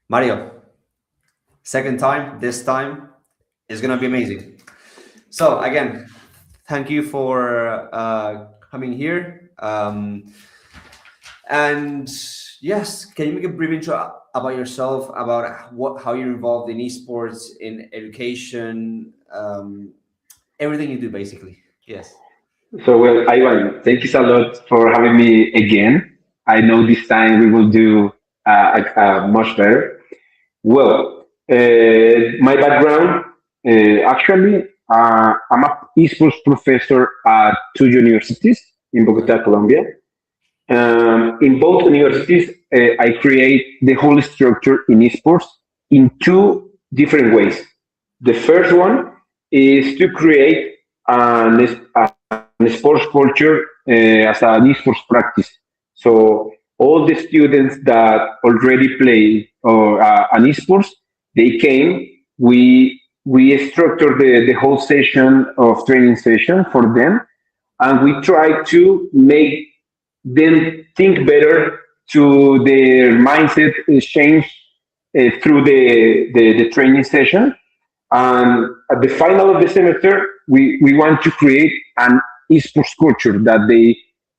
Mario, second time, this time is going to be amazing. So, again, thank you for coming here. And yes, can you make a brief intro about yourself, about how you're involved in esports, in education, everything you do, basically? Yes. So, well, Ivan, thank you so lot for having me again. I know this time we will do much better. Well, my background, actually, I'm a esports professor at two universities in Bogota, Colombia. In both universities, I create the whole structure in esports in two different ways. The first one is to create an sports culture as an esports practice. So all the students that already play or an esports, they came. We structured the whole session of training session for them, and we try to make them think better to their mindset change through the training session. And at the final of the semester, we want to create an esports culture that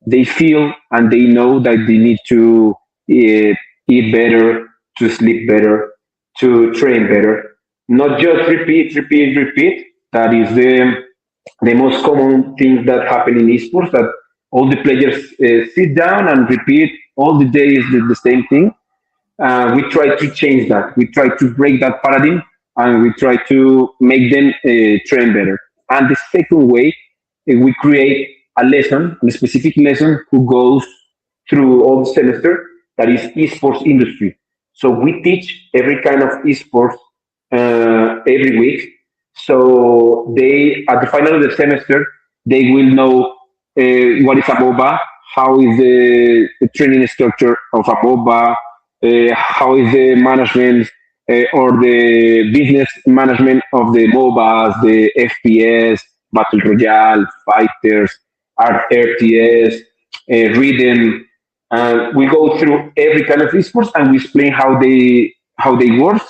they feel and they know that they need to eat better, to sleep better, to train better. Not just repeat, repeat, repeat. That is the most common thing that happen in esports. That all the players sit down and repeat all the days the same thing. We try to change that. We try to break that paradigm, and we try to make them train better. And the second way, we create a lesson, a specific lesson who goes through all the semester, that is esports industry. So we teach every kind of esports every week. So they, at the final of the semester, they will know what is a MOBA, how is the training structure of a MOBA, how is the management or the business management of the MOBAs, the FPS, Battle Royale, Fighters, RTS, Rhythm. We go through every kind of esports and we explain how they work.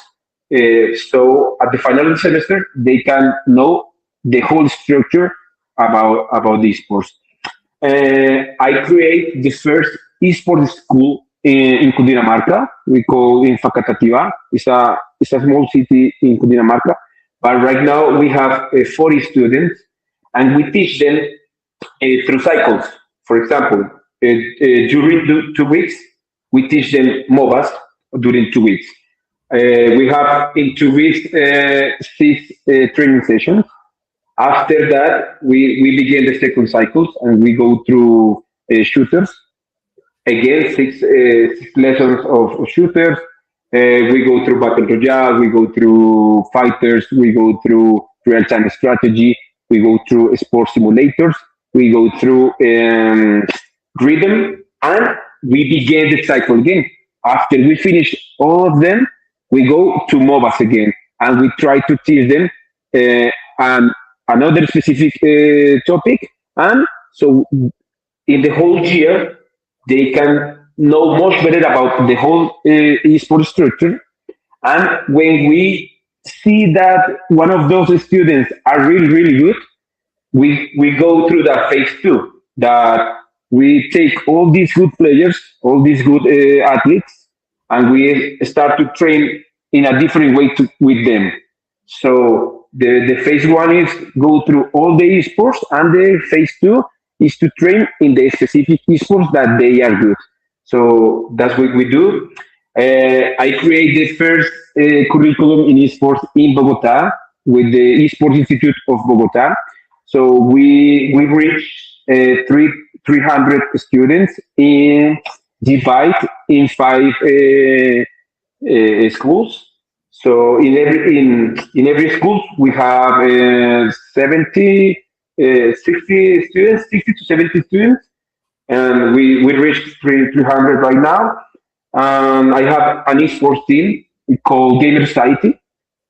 So at the final of the semester, they can know the whole structure about the esports. I create the first esports school in Cundinamarca. We call in Facatativá. It's a small city in Cundinamarca. But right now we have 40 students, and we teach them through cycles. For example, during 2 weeks, we teach them MOBAs during 2 weeks. We have in 2 weeks six training sessions. After that, we begin the second cycles and we go through shooters. Again, six lessons of shooters. We go through Battle Royale, we go through fighters, we go through real time strategy, we go through sports simulators, we go through rhythm, and we begin the cycle again. After we finish all of them, we go to MOBAs again and we try to teach them and another specific topic. And so in the whole year, they can know much better about the whole esports structure. And when we see that one of those students are really, really good, we go through that phase two, that we take all these good players, all these good athletes, and we start to train in a different way with them. So the phase one is go through all the esports, and the phase two is to train in the specific esports that they are good. So that's what we do. I create the first curriculum in esports in Bogota with the Esports Institute of Bogota. So we reach three hundred students in divide in five schools. So in every school we have 60 students, 60 to 70 students, and we reached 300 right now. I have an esports team called Gamer Society.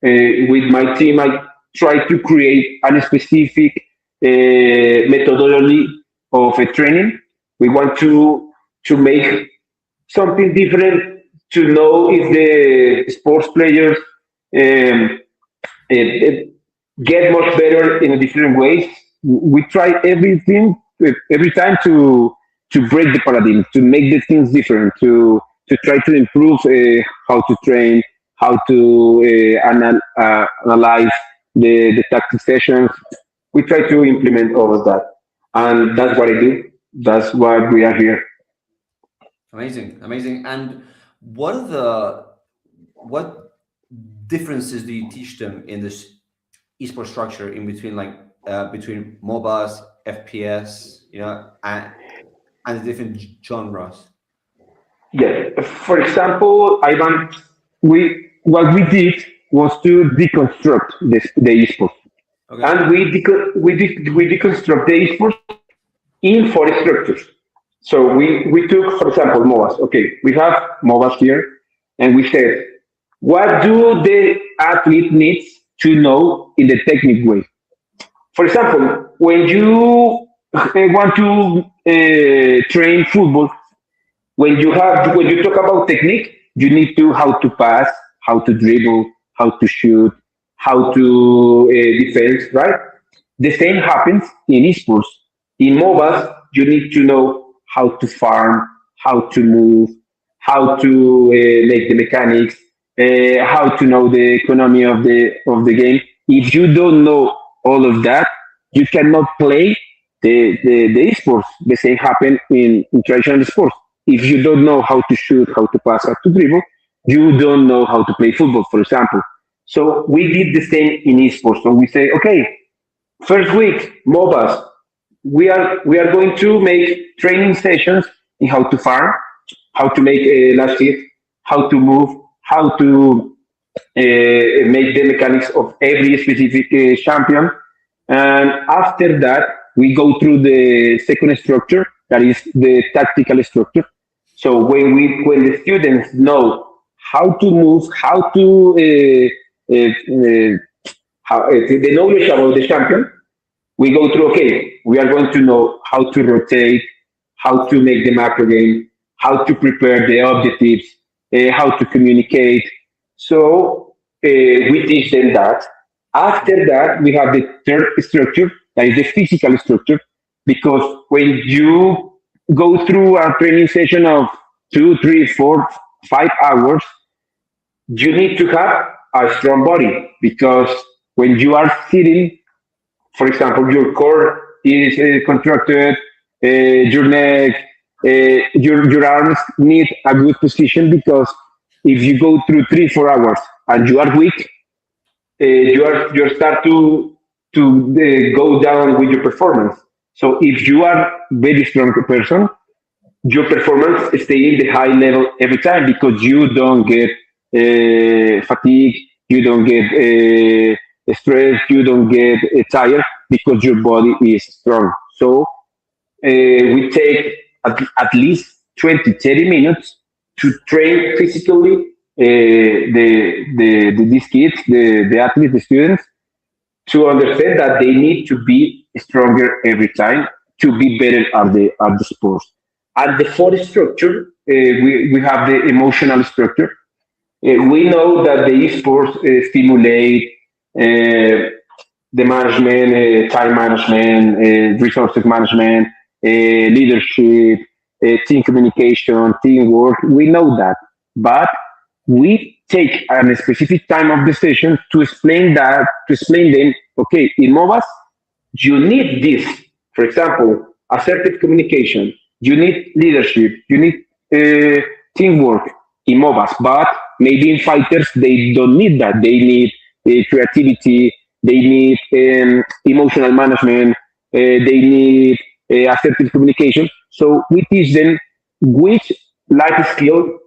With my team, I try to create a specific methodology of a training. We want to make something different to know if the sports players um, get much better in different ways. We try everything every time to break the paradigm, to make the things different, to try to improve how to train, how to analyze the tactic sessions. We try to implement all of that, and that's what I do. That's why we are here. Amazing, amazing. And what are what differences do you teach them in this esports structure in between, like between MOBAs, FPS, and the different genres? Yes. For example, Ivan, we what we did was to deconstruct the esports, Okay. and we deconstruct the esports in four structures. So we took, for example, MOBAs. Okay, we have MOBAs here, and we said, what do the athlete needs to know in the technique way? For example, when you want to train football, when you talk about technique, you need to how to pass, how to dribble, how to shoot, how to defend, right? The same happens in esports. In MOBAs, you need to know how to farm, how to move, how to make the mechanics, how to know the economy of the game. If you don't know all of that, you cannot play the esports. The same happen in traditional sports. If you don't know how to shoot, how to pass, how to dribble, you don't know how to play football, for example. So we did the same in esports. So we say, okay, first week, MOBAs, we are going to make training sessions in how to farm, how to make a last hit, how to move, how to make the mechanics of every specific champion. And after that, we go through the second structure, that is the tactical structure. So when the students know how to move, how to the knowledge about the champion, we go through, okay, we are going to know how to rotate, how to make the macro game, how to prepare the objectives, how to communicate. So we teach them that. After that, we have the third structure, that is the physical structure, because when you go through a training session of 2, 3, 4, 5 hours, you need to have a strong body, because when you are sitting, for example, your core is contracted, your neck, your arms need a good position, because if you go through 3, 4 hours and you are weak, you start to go down with your performance. So if you are very strong person, your performance stay in the high level every time, because you don't get fatigue, you don't get stress, you don't get tired, because your body is strong. So we take at least 20, 30 minutes to train physically these kids, the athletes, the students, to understand that they need to be stronger every time to be better at the sports. At the fourth structure, we have the emotional structure. We know that the esports stimulate the management, time management, resources management, leadership, team communication, teamwork. We know that, but we take a specific time of the session to explain that, to explain them. Okay, in MOBAs, you need this. For example, assertive communication. You need leadership. You need teamwork in MOBAs, but maybe in fighters they don't need that. They need creativity. They need emotional management. They need assertive communication. So we teach them which life skill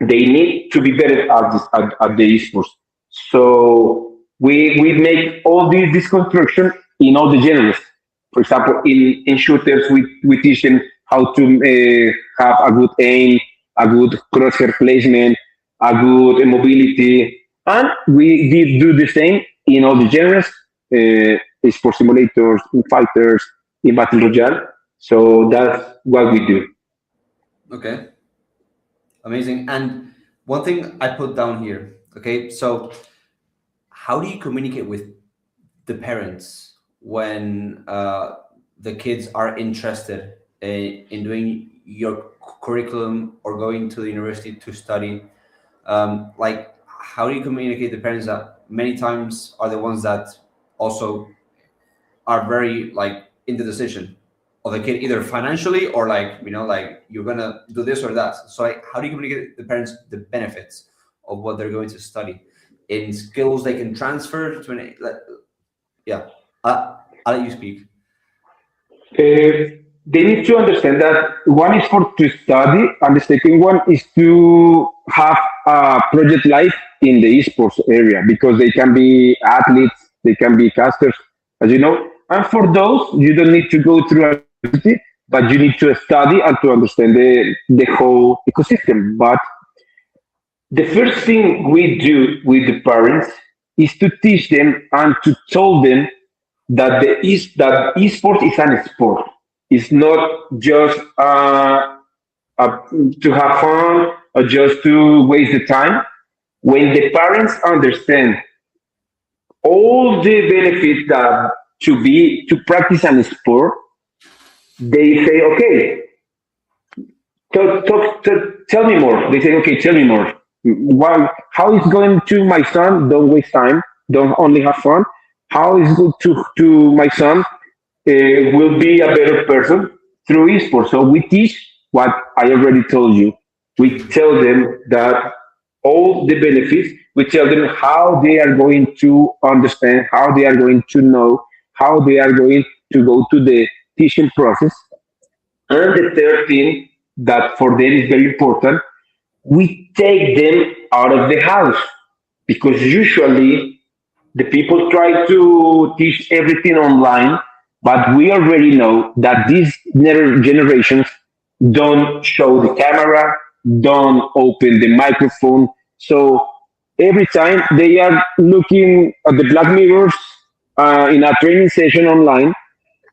they need to be better at the esports. So we make all this construction in all the genres. For example, in shooters, we teach them how to have a good aim, a good crosshair placement, a good mobility, and we did do the same in all the genres, sports simulators, in fighters, in battle royale. So that's what we do. Okay, amazing. And one thing I put down here. Okay, so how do you communicate with the parents when the kids are interested in doing your curriculum or going to the university to study? Like, how do you communicate the parents that many times are the ones that also are very like in the decision of the kid, either financially or like, like you're gonna do this or that. So like, how do you communicate to the parents the benefits of what they're going to study in skills they can transfer to an like, yeah. I'll let you speak. They need to understand that one is for to study, and the second one is to have a project life in the esports area because they can be athletes, they can be casters, as you know. And for those, you don't need to go through a university, but you need to study and to understand the whole ecosystem. But the first thing we do with the parents is to teach them and to tell them that that esports is an sport. It's not just to have fun or just to waste the time. When the parents understand all the benefits that to practice an sport, they say, okay, tell me more. They say, okay, tell me more. How is going to my son? Don't waste time. Don't only have fun. How is good to my son will be a better person through esports. So we teach what I already told you. We tell them that all the benefits. We tell them how they are going to understand, how they are going to know, how they are going to go to the teaching process. And the third thing that for them is very important, we take them out of the house because usually the people try to teach everything online, but we already know that these generations don't show the camera, don't open the microphone. So every time they are looking at the black mirrors in a training session online,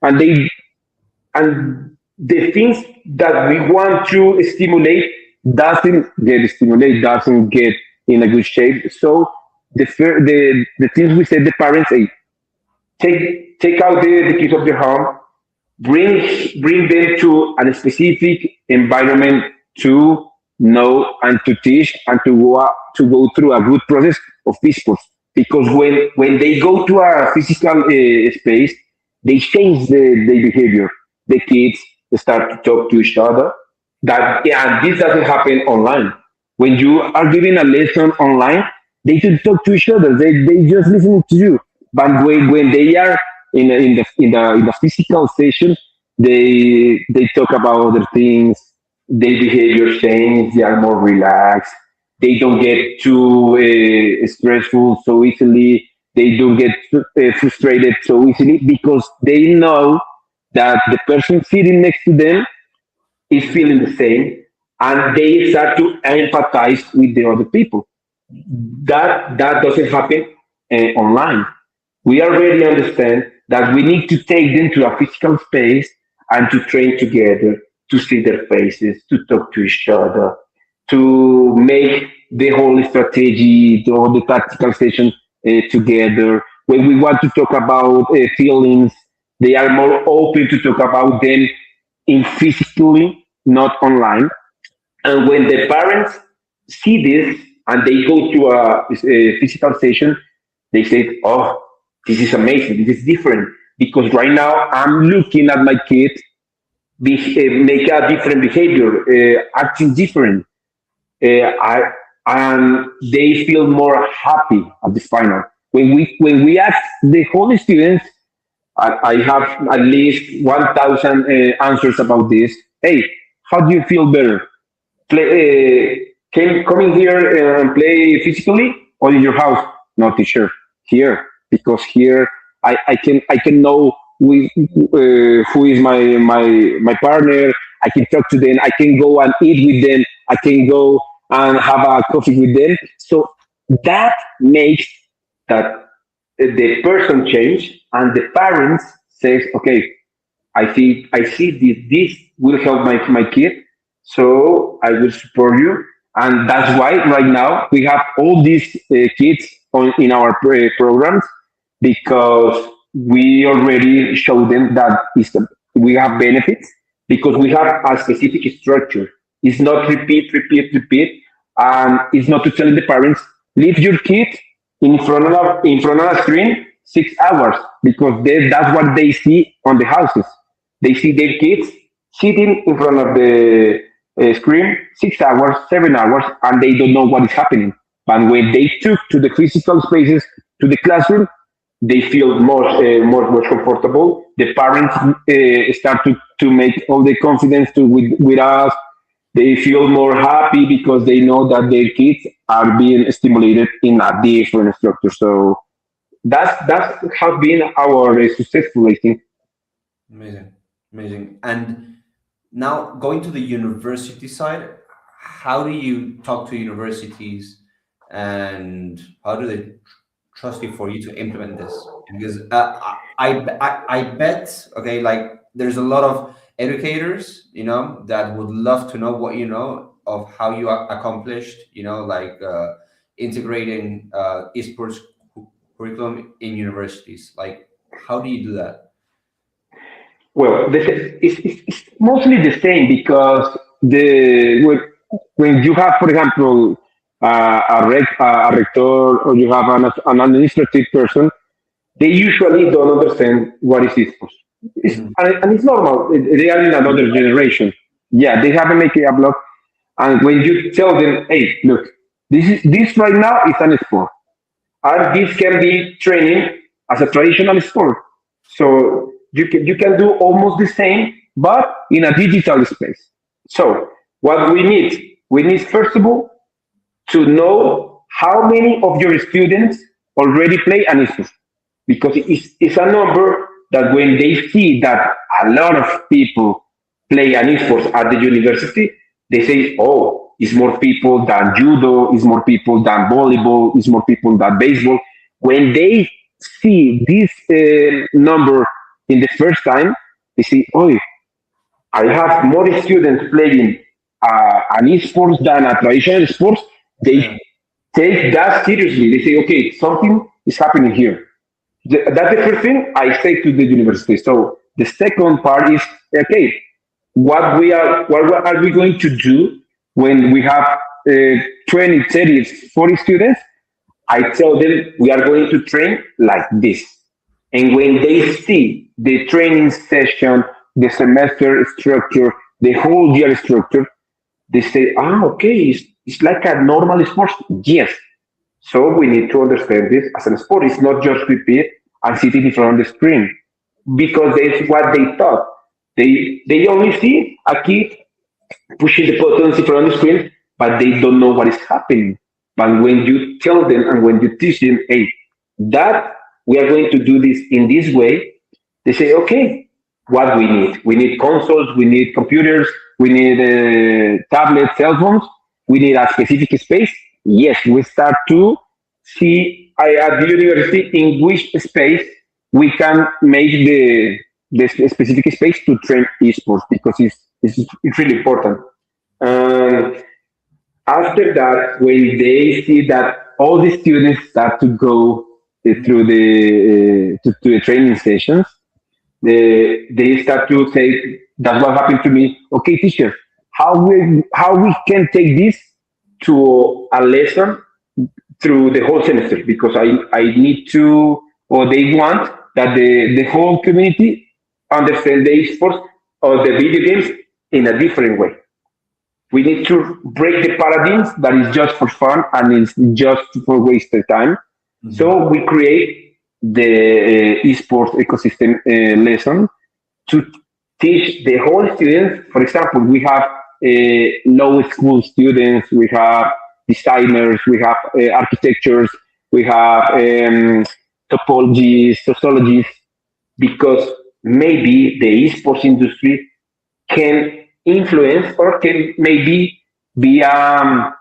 and and the things that we want to stimulate doesn't get in a good shape. So the things we said the parents, hey, take out the kids of the home, bring them to a specific environment to know and to teach and to go through a good process of esports. Because when they go to a physical space, they change their behavior. The kids start to talk to each other. That yeah, this doesn't happen online. When you are giving a lesson online, they should talk to each other. They just listen to you. But when they are in the physical session, they talk about other things. Their behavior change. They are more relaxed. They don't get too stressful so easily. They don't get frustrated so easily because they know that the person sitting next to them is feeling the same, and they start to empathize with the other people. That doesn't happen online. We already understand that we need to take them to a physical space and to train together, to see their faces, to talk to each other, to make the whole strategy, the whole the tactical session together. When we want to talk about feelings, they are more open to talk about them in physically, not online. And when the parents see this and they go to a physical session, they say, "Oh, this is amazing. This is different." Because right now I'm looking at my kid make a different behavior, acting different. I and they feel more happy at the final. When we ask the whole students, I have at least 1,000 answers about this. Hey, how do you feel better? Coming here and play physically or in your house? No, teacher, here because here I can know who is my partner. I can talk to them. I can go and eat with them. I can go and have a coffee with them. So that makes that the person change and the parents says, okay, I see this will help my kid, so I will support you And that's why right now we have all these kids in our programs, because we already show them that we have benefits, because we have a specific structure. It's not repeat, repeat, repeat, and it's not to tell the parents leave your kid in front of a screen 6 hours, because that's what they see on the houses. They see their kids sitting in front of the screen 6 hours, 7 hours, and they don't know what is happening. But when they took to the physical spaces, to the classroom, they feel more comfortable. The parents start to make all the confidence with us. They feel more happy because they know that their kids are being stimulated in a different structure. So that's has been our successful, I think. Amazing, amazing. And now going to the university side, how do you talk to universities, and how do they trust you for you to implement this? Because I bet, okay, like there's a lot of educators, that would love to know what you know of how you accomplished, like integrating esports curriculum in universities. Like, how do you do that? Well, it's mostly the same, because when you have, for example, a rector, or you have an administrative person, they usually don't understand what is esports. Mhm. And it's normal. They are in another generation. Yeah, they haven't made a blog. And when you tell them, hey, look, this right now is an sport, and this can be training as a traditional sport. So you can do almost the same, but in a digital space. So what we need first of all to know how many of your students already play an sport, because it's a number that when they see that a lot of people play an esports at the university, they say, oh, it's more people than judo, it's more people than volleyball, it's more people than baseball. When they see this number in the first time, they say, oh, I have more students playing an esports than a traditional sports. They Yeah. take that seriously. They say, okay, something is happening here. That's the first thing I say to the university. So the second part is, okay, what are we going to do when we have 20, 30, 40 students? I tell them we are going to train like this. And when they see the training session, the semester structure, the whole year structure, they say, okay, it's like a normal sport. Yes. So we need to understand this as a sport. It's not just repeat and sitting in front of the screen, because that's what they thought. They only see a kid pushing the buttons in front of the screen, but they don't know what is happening. But when you tell them and when you teach them, hey, that we are going to do this in this way, they say, okay, what we need? We need consoles, we need computers, we need tablets, cell phones, we need a specific space. Yes, we start to see at the university in which space we can make the specific space to train esports, because it's really important. And after that, when they see that all the students start to go through to the training sessions, they start to say, that's what happened to me. Okay, teacher, how we can take this to a lesson through the whole semester, because I need to, or they want that the whole community understand the esports or the video games in a different way. We need to break the paradigms that is just for fun and it's just for wasted time. Mhm. So we create the esports ecosystem lesson to teach the whole students. For example, we have low school students, we have designers, we have architectures, we have topologists, sociologists, because maybe the esports industry can influence or can maybe be a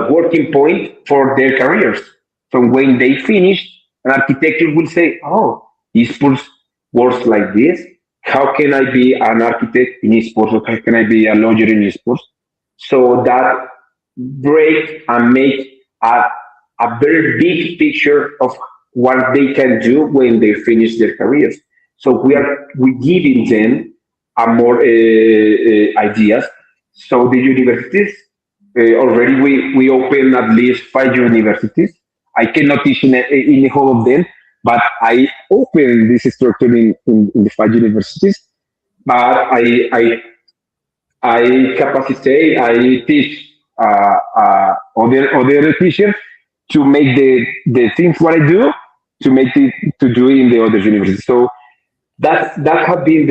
working point for their careers. So when they finish, an architecture will say, oh, esports works like this. How can I be an architect in esports? Or how can I be a lawyer in esports? So that break and make a very big picture of what they can do when they finish their careers. So we giving them a more ideas. So the universities already we open at least 5 universities. I cannot teach in the whole of them, but I open this structure in the 5 universities. But I capacitate, I teach other teachers to make the things what I do to make it to do in the other universities. So that have been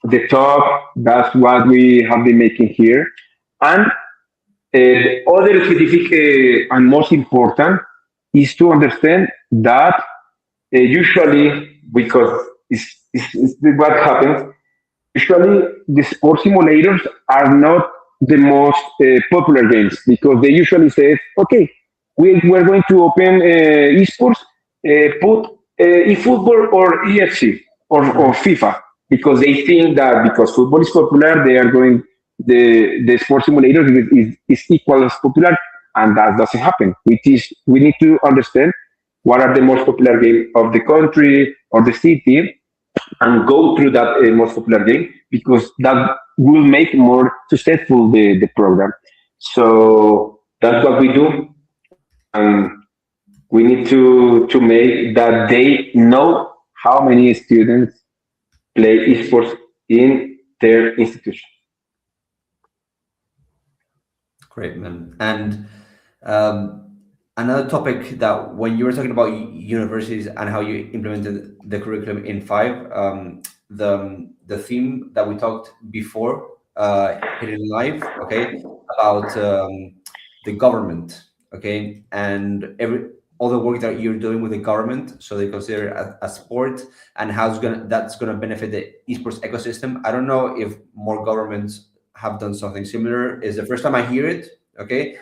the top. That's what we have been making here, and the other specific and most important is to understand that usually because it's what happens. Usually, the sports simulators are not the most popular games because they usually say, okay, we're going to open esports, put eFootball or EFC or FIFA because they think that because football is popular, they are going, the sports simulator is equal as popular, and that doesn't happen. We need to understand what are the most popular game of the country or the city and go through that most popular game because that will make more successful the program. So that's what we do, and we need to make that they know how many students play esports in their institution. Great, man. And another topic that when you were talking about universities and how you implemented the curriculum in five, the theme that we talked before, hidden life, okay, about the government, okay, and all the work that you're doing with the government, so they consider it a sport, and that's gonna benefit the esports ecosystem. I don't know if more governments have done something similar. It's the first time I hear it, okay.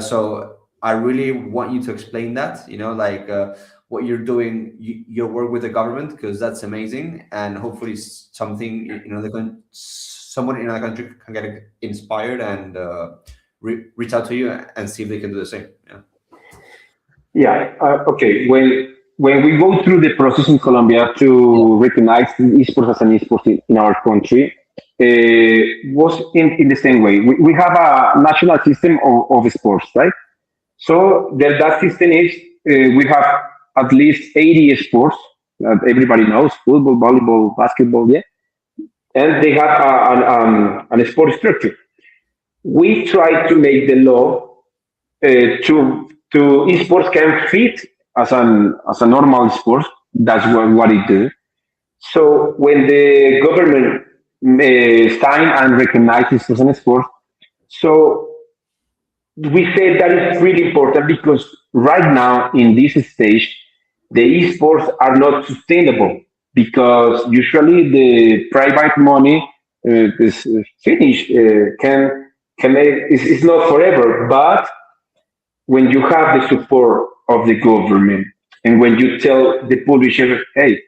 So I really want you to explain that, like what you're doing, your work with the government, because that's amazing, and hopefully something someone in another country can get inspired and reach out to you and see if they can do the same. Yeah. Yeah. Okay. When we go through the process in Colombia Yeah. to recognize esports as an esport in our country, was in the same way. We have a national system of sports, right? So that system is we have at least 80 sports that everybody knows: football, volleyball, basketball, yeah, and they have an sport structure. We try to make the law to esports can fit as a normal sport. That's what it do. So when the government sign and recognize esports as a sport, so we say that is really important because right now in this stage, the esports are not sustainable because usually the private money is finished can is not forever, but when you have the support of the government and when you tell the publisher, hey,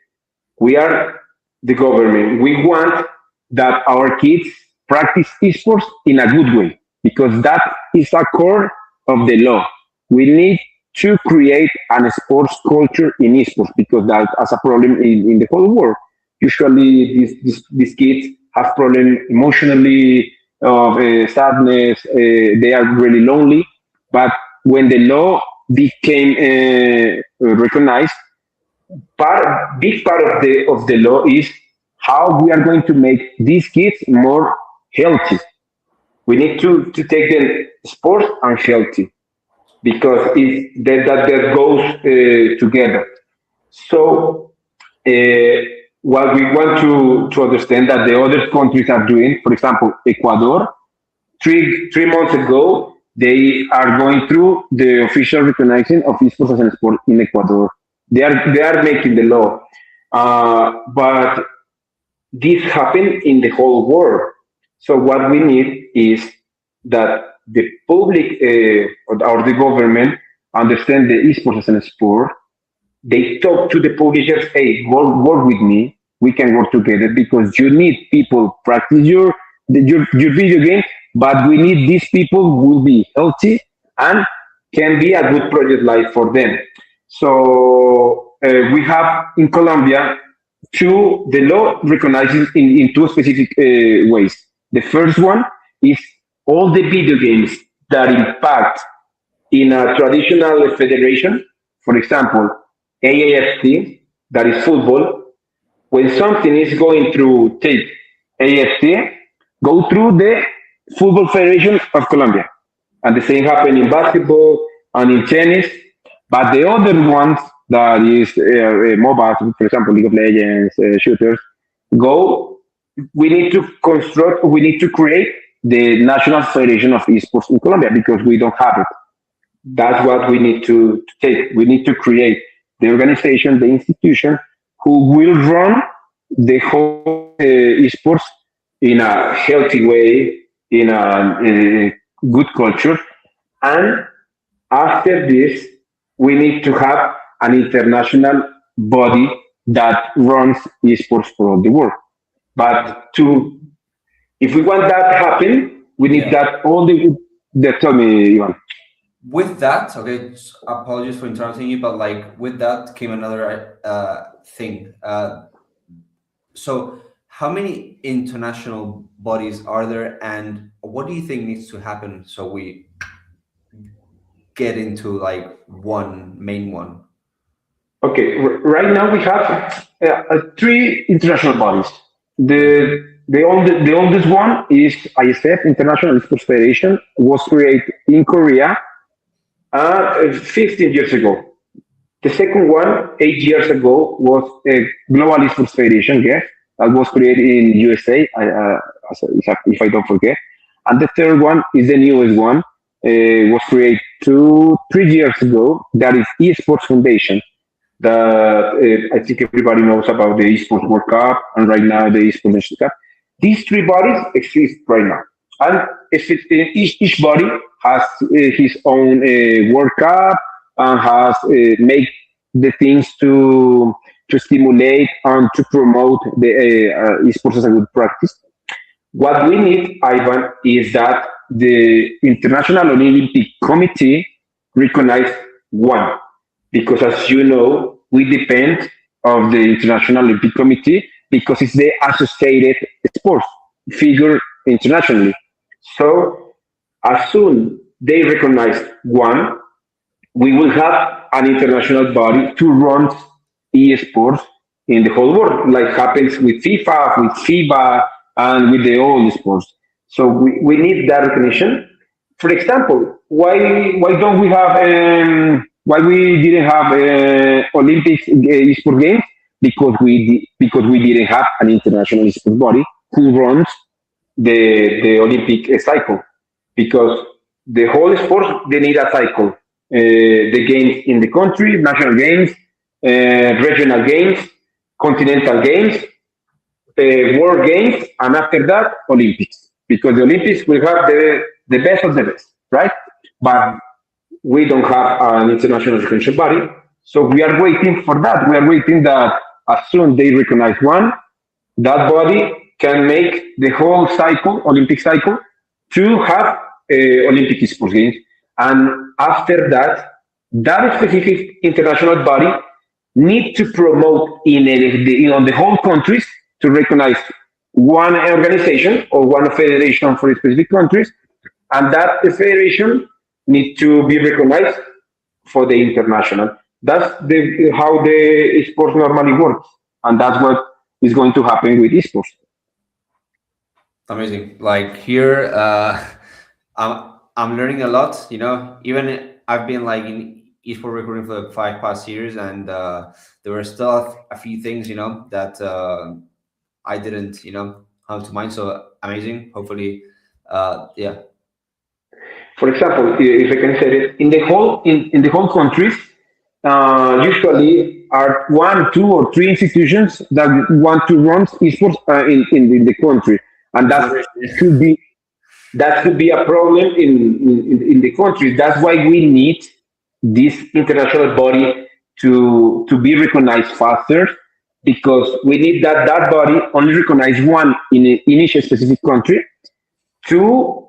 we are the government, we want that our kids practice esports in a good way because that is a core of the law. We need to create an sports culture in esports because that is a problem in the whole world. Usually, these kids have problems emotionally of sadness. They are really lonely. But when the law became recognized, big part of the law is how we are going to make these kids more healthy. We need to take them sports and healthy because that goes together. So what we want to understand that the other countries are doing, for example, Ecuador, three months ago, they are going through the official recognition of esports as a sport in Ecuador. They are making the law, but this happened in the whole world. So what we need is that the public or the government understand the esports as a sport. They talk to the publishers, hey, work with me. We can work together because you need people practice your video game, but we need these people who will be healthy and can be a good project life for them. So we have in Colombia the law recognizes in two specific ways. The first one is all the video games that impact in a traditional federation, for example, AAFT, that is football. When something is going through, take AFT, go through the Football Federation of Colombia. And the same happen in basketball and in tennis. But the other ones, that is mobile, for example, League of Legends, shooters, go, we need to construct, we need to create the National Federation of Esports in Colombia because we don't have it. That's what we need to take. We need to create the organization, the institution, who will run the whole esports in a healthy way, in a good culture. And after this, we need to have an international body that runs esports for all the world. But if we want that to happen, we need that all the tell me, Ivan. With that, okay, apologies for interrupting you, but like with that came another thing. So how many international bodies are there, and what do you think needs to happen so we get into like one main one? Okay, right now we have three international bodies. The oldest one is ISF, International Sports Federation, was created in Korea 15 years ago. The second one, 8 years ago, was a Global Sports Federation, yes, that was created in USA, if I don't forget. And the third one is the newest one, was created 3 years ago, that is Esports Foundation. I think everybody knows about the Esports World Cup and right now the Esports National Cup. These three bodies exist right now. And each body has his own World Cup and has make the things to stimulate and to promote the esports as a good practice. What we need, Ivan, is that the International Olympic Committee recognize one, because as you know, we depend of the International Olympic Committee because it's the associated sports figure internationally. So as soon they recognize one, we will have an international body to run esports in the whole world, like happens with FIFA, with FIBA, and with the old sports. So we need that recognition. For example, why don't we have why we didn't have Olympics esports games? Because we didn't have an international esports body who runs the Olympic cycle. Because the whole sports, they need a cycle. The games in the country, national games, regional games, continental games, world games, and after that, Olympics. Because the Olympics will have the best of the best, right? But we don't have an international recognition body, so we are waiting for that. We are waiting that as soon they recognize one, that body can make the whole cycle, Olympic cycle, to have Olympic esports games. And after that, that specific international body need to promote on the whole countries to recognize one organization or one federation for specific countries, and that federation need to be recognized for the international. That's how the esports normally works, and that's what is going to happen with esports. Amazing. Like here, I'm learning a lot. You know, even I've been like in esports recruiting for the 5 past years, and there were still a few things, you know, that I didn't, you know, have to mind. So amazing. Hopefully, yeah. For example, if I can say it, in the whole countries, usually are 1, 2, or 3 institutions that want to run esports in the country, and that could be a problem in the country. That's why we need this international body to be recognized faster, because we need that body only recognize one in each specific country to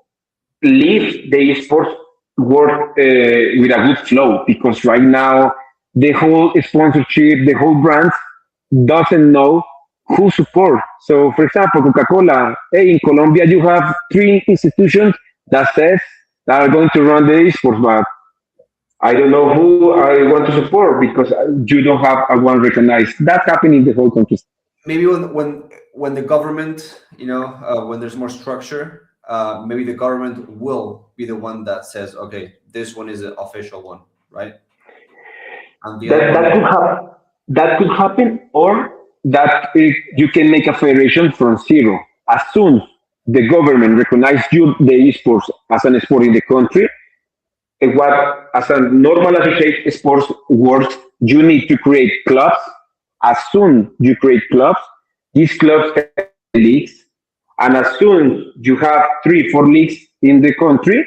leave the esports work with a good flow, because right now the whole sponsorship, the whole brand doesn't know who support. So, for example, Coca-Cola, hey, in Colombia you have three institutions that says that are going to run the esports, but I don't know who I want to support because you don't have a one recognized. That's happening in the whole country. Maybe when the government, when there's more structure, maybe the government will be the one that says, okay, this one is the official one, right? And the other That one, that could happen. That could happen, or that you can make a federation from zero. As soon the government recognizes you the esports as an sport in the country, what as a normal associate sports works, you need to create clubs. As soon you create clubs, these clubs can have leagues, and as soon you have 3, 4 leagues in the country,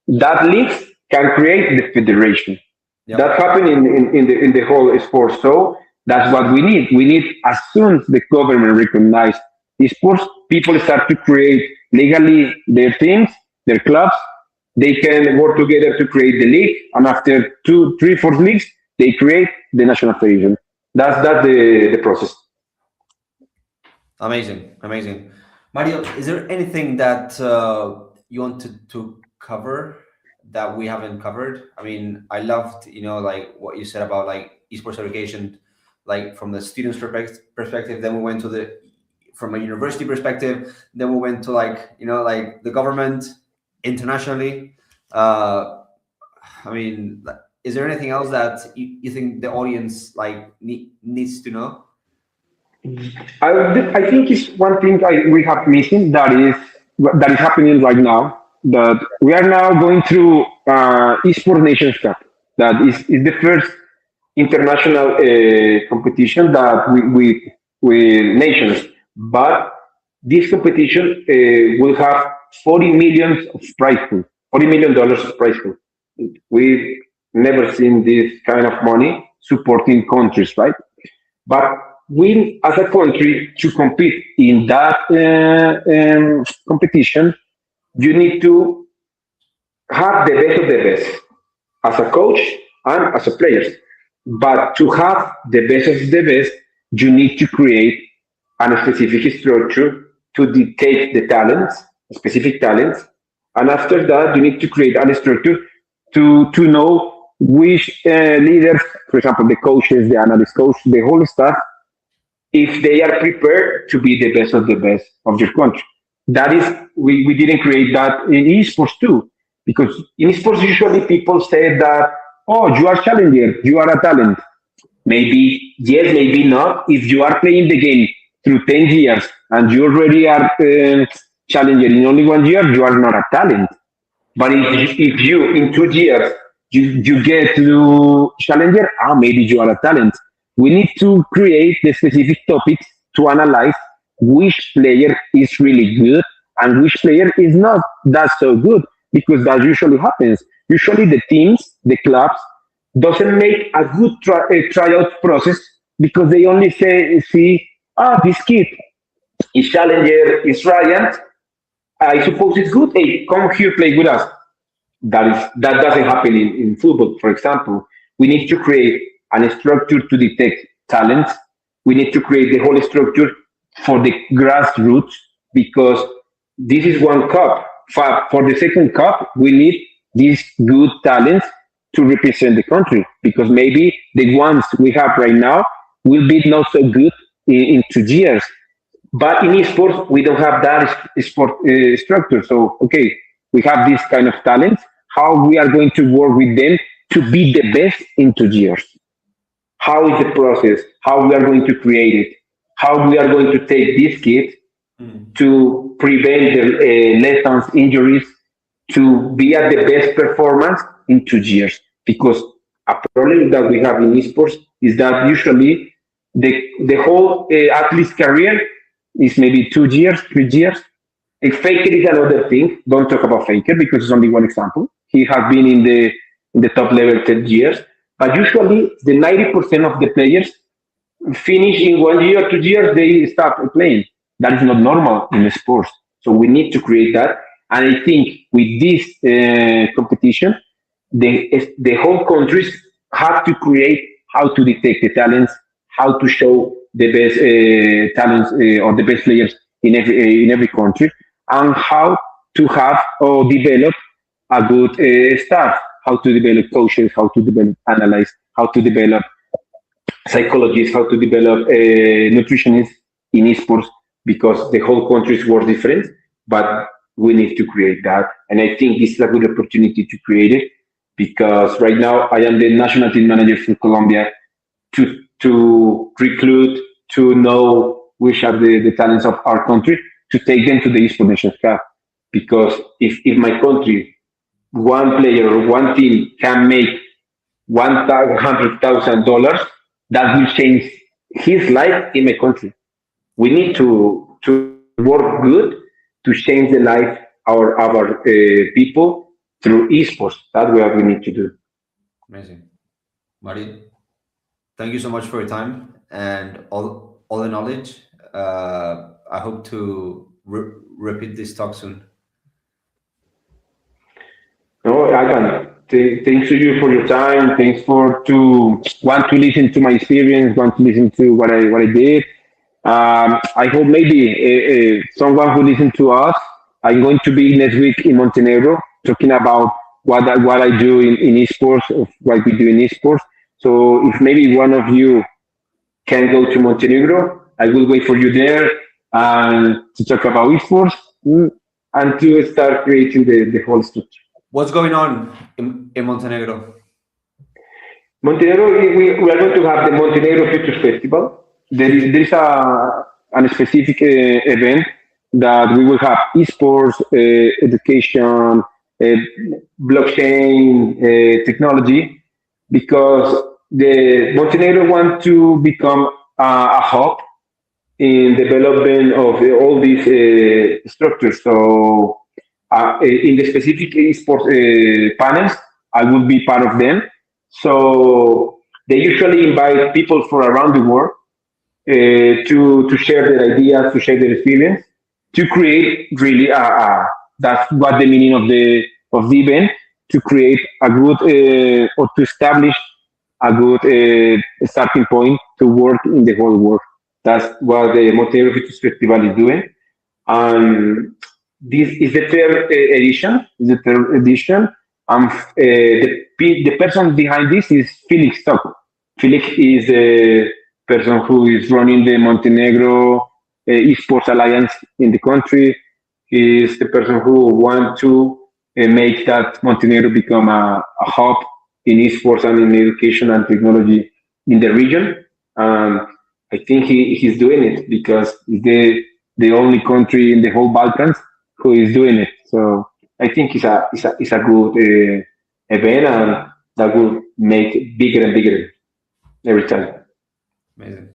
that leagues can create the federation. yeah, That happened in the whole sports. So that's what we need. We need, as soon as the government recognize sports, people start to create legally their teams, their clubs. They can work together to create the league, and after 2, 3, 4 leagues, they create the national federation. That's the process. amazing, amazing. Mario, is there anything that you wanted to cover that we haven't covered? I mean, I loved, like what you said about like esports education, like from the students' perspective. Then we went to the from a university perspective. Then we went to like like the government internationally. Uh, I mean, is there anything else that you think the audience like needs to know? I think it's one thing we have missing, that is happening right now. That we are now going through Esports Nations Cup. That is the first international competition that we nations. But this competition will have 40 million of prize pool, $40 million of prize pool. We've never seen this kind of money supporting countries, right? But we, as a country, to compete in that competition, you need to have the best of the best as a coach and as a player. But to have the best of the best, you need to create a specific structure to dictate the talents, specific talents. And after that, you need to create a structure to know which leaders, for example, the coaches, the analyst coach, the whole staff, if they are prepared to be the best of the best of your country. That is, we didn't create that in esports too, because in esports usually people say that, oh, you are challenger, you are a talent. Maybe yes, maybe not. If you are playing the game through 10 years and you already are challenger in only 1 year, you are not a talent. But if you in 2 years you get to challenger, maybe you are a talent. We need to create the specific topics to analyze which player is really good and which player is not that so good, because that usually happens. Usually the teams, the clubs, doesn't make a good tryout process because they only see, this kid is challenger, is Ryan. I suppose it's good. Hey, come here, play with us. That doesn't happen in football, for example. We need to create a structure to detect talents. We need to create the whole structure for the grassroots, because this is one cup. For the second cup, we need these good talents to represent the country, because maybe the ones we have right now will be not so good in 2 years. But in esports, we don't have that sport structure. So, okay, we have this kind of talent. How we are going to work with them to be the best in 2 years? How is the process? How we are going to create it? How we are going to take this kid to prevent the lessons, injuries, to be at the best performance in 2 years? Because a problem that we have in esports is that usually the whole athlete's career is maybe 2 years, 3 years. If Faker is another thing, don't talk about Faker because it's only one example. He has been in the top level 10 years, but usually the 90% of the players finish in 1 year, 2 years, they start playing. That is not normal in sports. So we need to create that. And I think with this competition, the whole countries have to create how to detect the talents, how to show the best talents or the best players in every country, and how to have or develop a good staff, how to develop coaches, how to develop analyze, how to develop psychologists, how to develop nutritionists in esports, because the whole countries were different, but we need to create that. And I think this is a good opportunity to create it, because right now I am the national team manager for Colombia to recruit, to know which are the talents of our country, to take them to the Esports Nations Cup. Because if my country, one player or one team can make $100,000, that will change his life in my country. We need to work good to change the life of our people through esports. That's what we need to do. Amazing. Mario, thank you so much for your time and all the knowledge. I hope to repeat this talk soon. No, Ivan, thanks to you for your time. Thanks for to want to listen to my experience, want to listen to what I did. I hope maybe someone who listens to us. I'm going to be next week in Montenegro talking about what I do in esports, of what we do in esports. So if maybe one of you can go to Montenegro, I will wait for you there and to talk about esports and to start creating the whole structure. What's going on in Montenegro? Montenegro, we are going to have the Montenegro Future Festival. There is a specific event that we will have esports, education, blockchain, technology, because the Montenegro want to become a hub in development of all these structures. So in the specific esports panels, I will be part of them. So they usually invite people from around the world to share their ideas, to share their experience, to create really that's what the meaning of the event, to create a good or to establish a good starting point to work in the whole world. That's what the Montenegro Future Festival is doing. And this is the third edition. Is the third edition. The person behind this is Felix Stock. Felix is the person who is running the Montenegro Esports Alliance in the country. He is the person who wants to make that Montenegro become a hub in esports and in education and technology in the region. I think he's doing it because he's the only country in the whole Balkans who is doing it. So I think it's a good event, and that will make it bigger and bigger every time. Amazing.